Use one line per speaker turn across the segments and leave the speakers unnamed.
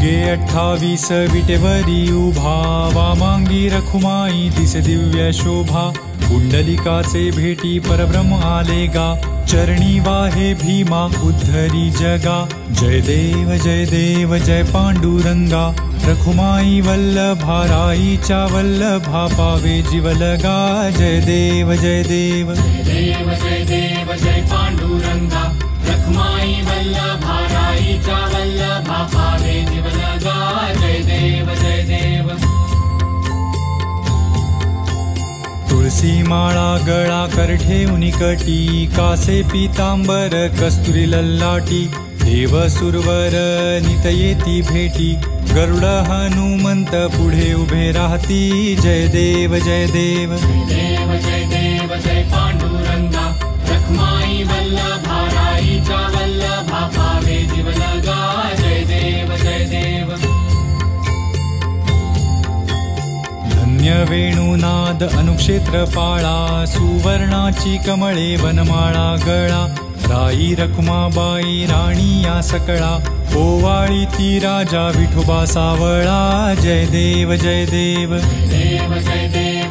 युगे 28 विटेवरी उभा, वामांगी रखुमाई दिसे दिव्य शोभा। कुंडलिकाचे भेटी परब्रह्म आले गा, चरणी वाहे भीमा उद्धरी जगा। जय देव जय पांडुरंगा, रखुमाई वल्लभा राईच्या वल्लभा पावे जीवलगा। जय देव जय देव
जय पांडुरंगा, रखुमाई वल्लभा राईच्या वल्लभा पावे जीवलगा। जय देव जय देव।
तुळसी माळा गळा कर ठेवून कटी, कासे पीतांबर कस्तुरी लल्लाटी। देव सुरवर नित येती भेटी, गरुड हनुमंत पुढे उभे राहती। जय देव जय देव
जय पांडुरंगा, रखुमाई वल्लभा राईच्या वल्लभा पावे जीवलगा। जय देव जय देव।
धन्य वेणुनाद अनुक्षेत्र पाळा, सुवर्णाची कमळे वनमाळा गळा। राई रखुमाबाई राणी या सकळा, ओवाळी ती राजा विठोबा सावळा। जय देव जय देव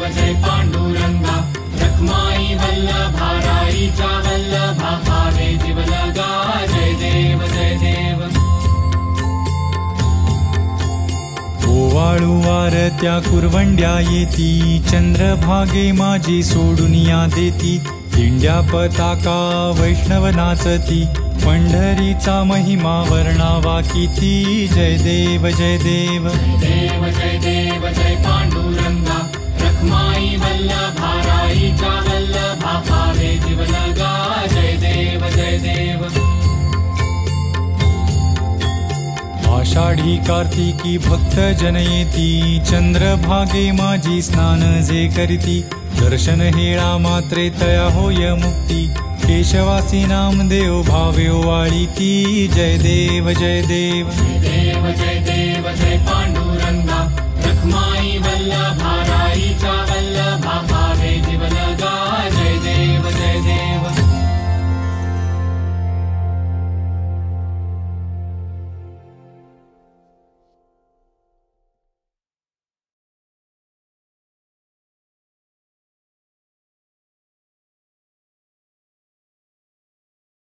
जय पांडुरंगा, रखुमाई वल्लभा राईच्या वल्लभा पावे जीवलगा। जय देव जय देव।
ओवाळू वारत्या कुरवंड्या येती, चंद्रभागे माझी सोडून या देती। दिंड्या पताका वैष्णव नाचती, पंढरीचा महिमा वर्णावा किती। जय देव जय देव
जय पांडुरंगा, रखुमाई वल्लभा राईच्या वल्लभा पावे जीवलगा। जय देव जय देव।
आषाढी कार्तिकी भक्त जन येती, चंद्रभागे माझी स्नान जे करीती। दर्शन हेळा मात्रे तया होय मुक्ती, केशवासी नामदेव भावे ओवाळीती। जय देव जय देव
जय पांडुरंगा,